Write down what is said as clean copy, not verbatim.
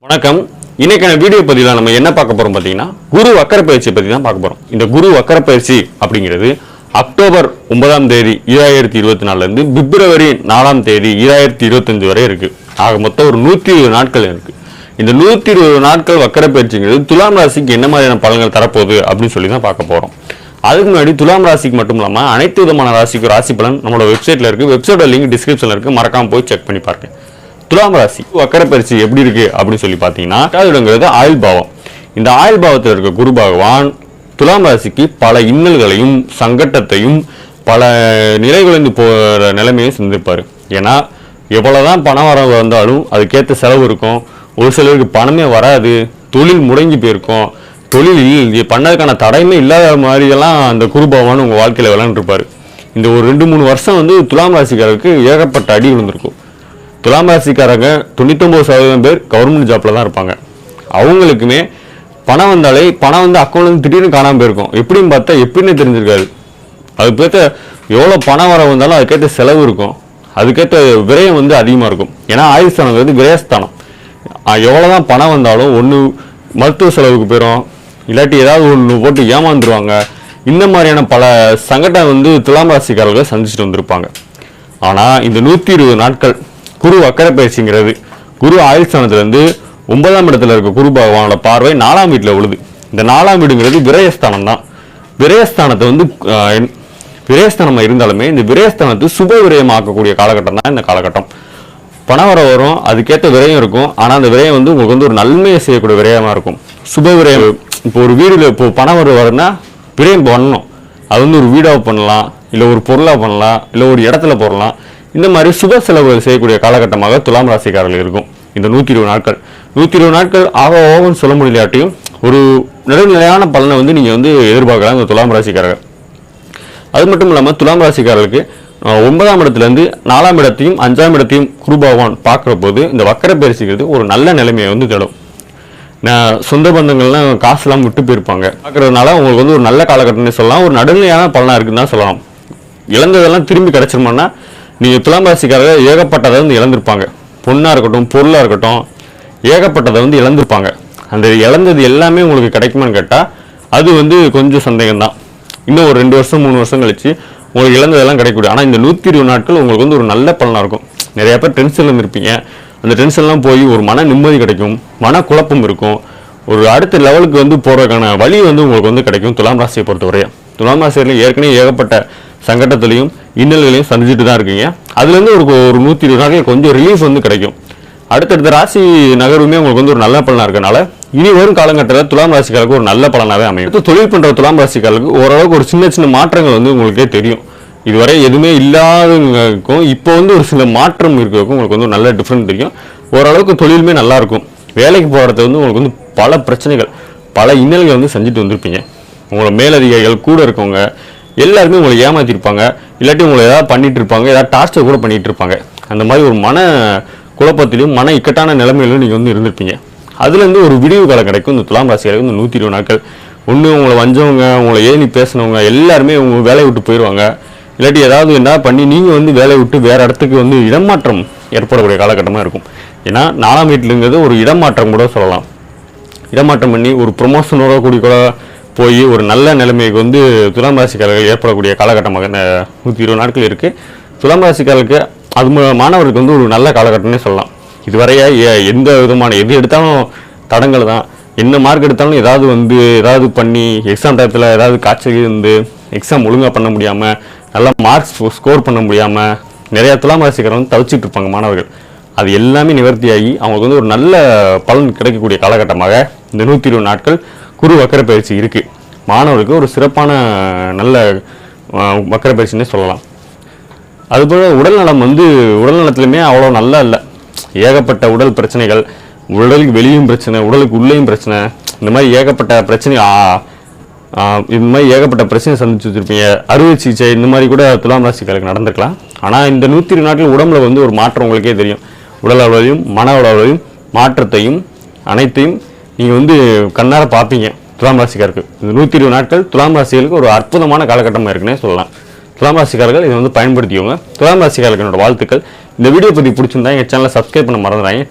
வணக்கம். இன்னைக்கான வீடியோ பதிவில் நம்ம என்ன பார்க்க போறோம் பார்த்தீங்கன்னா, குரு வக்கர பயிற்சி பற்றி தான் பார்க்க போறோம். இந்த குரு வக்கர பயிற்சி அப்படிங்கிறது அக்டோபர் 9ஆம் தேதி 2024 இருந்து பிப்ரவரி 4ஆம் தேதி 2025 வரை இருக்கு. ஆக மொத்தம் ஒரு 120 நாட்கள் இருக்கு. இந்த 120 நாட்கள் வக்கர பயிற்சிங்கிறது துலாம் ராசிக்கு என்ன மாதிரியான பலன்கள் தரப்போகுது அப்படின்னு சொல்லி தான் பார்க்க போறோம். அதுக்கு முன்னாடி துலாம் ராசிக்கு மட்டும் இல்லாமல் அனைத்து விதமான ராசிக்கு ராசி பலன் நம்மளோட வெப்சைட்ல இருக்கு. வெப்சைட்டோட லிங்க் டிஸ்கிரிப்ஷன்ல இருக்கு. மறக்காம போய் செக் பண்ணி பாருங்க. துலாம் ராசி வக்கர பயிற்சி எப்படி இருக்கு அப்படின்னு சொல்லி பார்த்தீங்கன்னா, இடங்கிறது ஆயுள் பாவம். இந்த ஆயுள் பாவத்தில் இருக்க குரு பகவான் துலாம் ராசிக்கு பல இன்னல்களையும் சங்கட்டத்தையும் பல நிலைகுலைந்து போகிற நிலைமையும் சந்திப்பாரு. ஏன்னா எவ்வளவுதான் பணம் வர வந்தாலும் அதுக்கேற்ற செலவு இருக்கும். ஒரு சிலருக்கு பணமே வராது, தொழில் முடங்கி போயிருக்கும், தொழில் பண்ணதுக்கான தடையுமே இல்லாத மாதிரியெல்லாம் அந்த குரு பகவான் உங்கள் வாழ்க்கையில் விளையாண்டுருப்பாரு. இந்த ஒரு 2-3 வருஷம் துலாம் ராசிக்காரருக்கு ஏகப்பட்ட அடி விழுந்திருக்கும். துலாம் ராசிக்காரங்க 99% பேர் கவர்மெண்ட் ஜாப்ல தான் இருப்பாங்க. அவங்களுக்குமே பணம் வந்தாலே பணம் அக்கௌண்ட்ல திடீர்னு காணாமல் போயிருக்கும். எப்படின்னு பார்த்தா எப்படின்னு தெரிஞ்சிருக்காது. அதுக்கேற்ற எவ்வளோ பணம் வர வந்தாலும் அதுக்கேற்ற செலவு இருக்கும், அதுக்கேற்ற விரயம் அதிகமாக இருக்கும். ஏன்னா ஆயுஸ்தானம் விரயஸ்தானம். எவ்வளோதான் பணம் வந்தாலும் ஒன்று மருத்துவ செலவுக்கு போயிடும், இல்லாட்டி ஏதாவது ஒன்று போட்டு ஏமாந்துருவாங்க. இந்த மாதிரியான பல சங்கடம் துலாம் ராசிக்காரர்கள் சந்திச்சுட்டு வந்திருப்பாங்க. ஆனால் இந்த 120 நாட்கள் குரு வக்கர பயிற்சிங்கிறது குரு ஆயுள்ஸ்தானத்திலிருந்து 9ஆம் இடத்துல இருக்க குரு பகவானோட பார்வை 4ஆம் வீட்டில் விழுது. இந்த 4ஆம் வீடுங்கிறது விரயஸ்தானம் தான். விரயஸ்தானத்தை விரயஸ்தானமாக இருந்தாலுமே இந்த விரயஸ்தானத்தை சுப விரயமாக்கக்கூடிய காலகட்டம் தான் இந்த காலகட்டம். பணம் வரும், அதுக்கேற்ற விரயம் இருக்கும். ஆனால் அந்த விரயம் உங்களுக்கு ஒரு நன்மையை செய்யக்கூடிய விரயமாக இருக்கும். சுப விரயம். இப்போ ஒரு வீடில் இப்போ பணம் வரும்னா விரயம் பண்ணணும். அது ஒரு வீடாக பண்ணலாம், இல்லை ஒரு பொருளாக பண்ணலாம், இல்லை ஒரு இடத்துல போடலாம். இந்த மாதிரி சுப செலவுகள் செய்யக்கூடிய காலகட்டமாக துலாம் ராசிக்காரர்கள் இருக்கும். இந்த 120 நாட்கள் 120 நாட்கள் ஆக ஓவன் சொல்ல முடியாட்டியும் ஒரு நடுநிலையான பலனை நீங்கள் எதிர்பார்க்கலாம் இந்த துலாம் ராசிக்காரர்கள். அது மட்டும் இல்லாமல் துலாம் ராசிக்காரர்களுக்கு 9ஆம் இடத்துலேருந்து 4ஆம் இடத்தையும் 5ஆம் இடத்தையும் குரு பகவான் பார்க்குற போது இந்த வக்கர பயிற்சிக்கிறது ஒரு நல்ல நிலைமையை தேடும். சொந்த பந்தங்கள்லாம் காசுலாம் விட்டு போயிருப்பாங்க. பார்க்கறதுனால உங்களுக்கு ஒரு நல்ல காலகட்டம்னு சொல்லலாம். ஒரு நடுநிலையான பலனாக இருக்குன்னு தான் சொல்லலாம். இழந்ததெல்லாம் திரும்பி கிடைச்சிருமான்னா நீங்கள் துலாம் ராசிக்காரர்கள் ஏகப்பட்டதை இழந்திருப்பாங்க. பொண்ணாக இருக்கட்டும், பொருளாக இருக்கட்டும், ஏகப்பட்டதை இழந்திருப்பாங்க. அந்த இழந்தது எல்லாமே உங்களுக்கு கிடைக்குமான்னு கேட்டால் அது கொஞ்சம் சந்தேகம் தான். இன்னும் ஒரு 2 வருஷம் 3 வருஷம் கழிச்சு உங்களுக்கு இழந்ததெல்லாம் கிடைக்கக்கூடிய. ஆனால் இந்த 120 நாட்கள் உங்களுக்கு ஒரு நல்ல பலனாக இருக்கும். நிறைய பேர் டென்ஷனில் இருந்திருப்பீங்க. அந்த டென்ஷன்லாம் போய் ஒரு மன நிம்மதி கிடைக்கும், மன குழப்பம் இருக்கும். ஒரு அடுத்த லெவலுக்கு போகிறதுக்கான வழி உங்களுக்கு கிடைக்கும். துலாம் ராசியை பொறுத்தவரையும் துலாம் ராசியில் ஏற்கனவே ஏகப்பட்ட சங்கடத்திலையும் இன்னல்களையும் சந்திச்சுட்டு தான் இருக்கீங்க. அதுலேருந்து ஒரு 120 நாட்கள் கொஞ்சம் ரிலீஃப் கிடைக்கும். அடுத்தடுத்த ராசி நகர்வுமே உங்களுக்கு ஒரு நல்ல பலனாக இருக்கனால இனி வரும் காலகட்டத்தில் துலாம் ராசிக்காரருக்கு ஒரு நல்ல பலனாகவே அமையும். தொழில் பண்ணுற துலாம் ராசிக்காரருக்கு ஓரளவுக்கு ஒரு சின்ன சின்ன மாற்றங்கள் உங்களுக்கே தெரியும். இதுவரை எதுவுமே இல்லாதவங்களுக்கும் இப்போ ஒரு சில மாற்றம் இருக்கிறதுக்கும் உங்களுக்கு நல்ல டிஃப்ரெண்ட் தெரியும். ஓரளவுக்கு தொழிலுமே நல்லா இருக்கும். வேலைக்கு போகிறது உங்களுக்கு பல பிரச்சனைகள் பல இன்னல்கள் செஞ்சுட்டு வந்திருப்பீங்க. உங்களோட மேலதிகாரிகள் கூட இருக்கவங்க எல்லாருமே உங்களை ஏமாத்திருப்பாங்க, இல்லாட்டி உங்களை ஏதாவது பண்ணிட்டு இருப்பாங்க, ஏதாவது டார்ச்சர் கூட பண்ணிட்டு இருப்பாங்க. அந்த மாதிரி ஒரு மன குழப்பத்திலையும் மன இக்கட்டான நிலைமையிலும் நீங்கள் இருந்திருப்பீங்க. அதுலேருந்து ஒரு விடிவு காலம் கிடைக்கும் இந்த துலாம் ராசிகளுக்கு. இந்த 120 நாட்கள் ஒன்று உங்களை வஞ்சவங்க, உங்களை ஏனி பேசினவங்க எல்லாருமே உங்கள் வேலையை விட்டு போயிடுவாங்க. இல்லாட்டி ஏதாவது என்ன பண்ணி நீங்கள் வேலையை விட்டு வேறு இடத்துக்கு இடமாற்றம் ஏற்படக்கூடிய காலகட்டமாக இருக்கும். ஏன்னா 4ஆம் வீட்டிலுங்கிறது ஒரு இடமாற்றம் கூட சொல்லலாம். இடமாற்றம் பண்ணி ஒரு ப்ரொமோஷனோட கூட போய் ஒரு நல்ல நிலைமைக்கு துலாம் ராசிக்காரர்கள் ஏற்படக்கூடிய காலகட்டமாக இந்த 120 நாட்கள் இருக்குது. துலாம் ராசிக்காரர்களுக்கு அது மாணவருக்கு ஒரு நல்ல காலகட்டம்னே சொல்லலாம். இதுவரைய எந்த விதமான எது எடுத்தாலும் தடங்கள் தான். என்ன மார்க் எடுத்தாலும் ஏதாவது பண்ணி எக்ஸாம் டயத்தில் ஏதாவது காய்ச்சல் எக்ஸாம் ஒழுங்காக பண்ண முடியாமல், நல்லா மார்க்ஸ் ஸ்கோர் பண்ண முடியாமல் நிறையா துலாம் ராசிக்காரர்கள் தவிச்சிட்டு இருப்பாங்க மாணவர்கள். அது எல்லாமே நிவர்த்தியாகி அவங்களுக்கு ஒரு நல்ல பலன் கிடைக்கக்கூடிய காலகட்டமாக இந்த 120 நாட்கள் குரு வக்கர பயிற்சி இருக்குது. மாணவருக்கு ஒரு சிறப்பான நல்ல வக்கர பயிற்சின்னே சொல்லலாம். அதுபோல் உடல்நலம் உடல்நலத்துலையுமே அவ்வளோ நல்லா இல்லை. ஏகப்பட்ட உடல் பிரச்சனைகள், உடலுக்கு வெளியும் பிரச்சனை, உடலுக்கு உள்ளேயும் பிரச்சனை, இந்த மாதிரி ஏகப்பட்ட பிரச்சனை சந்திச்சு வச்சுருப்பீங்க. அறுவை சிகிச்சை இந்த மாதிரி கூட துலாம் ராசிக்காரருக்கு நடந்திருக்கலாம். ஆனால் இந்த 120 நாட்கள் உடம்புல ஒரு மாற்றம் உங்களுக்கே தெரியும். உடல் அளவையும் மன அளவையும் மாற்றத்தையும் அனைத்தையும் நீங்கள் கண்ணார பார்ப்பீங்க. துலாம் ராசிக்காரருக்கு இந்த 120 நாட்கள் துலாம் ராசிகளுக்கு ஒரு அற்புதமான காலகட்டமாக இருக்குன்னே சொல்லலாம். துலாம் ராசிக்காரர்கள் இதை பயன்படுத்திக்கோங்க. துலாம் ராசிக்காரர்களுக்கு என்னோட வாழ்த்துக்கள். இந்த வீடியோ பற்றி பிடிச்சிருந்தா எங்கள் சேனலை சப்ஸ்கிரைப் பண்ண மறந்துடாங்க.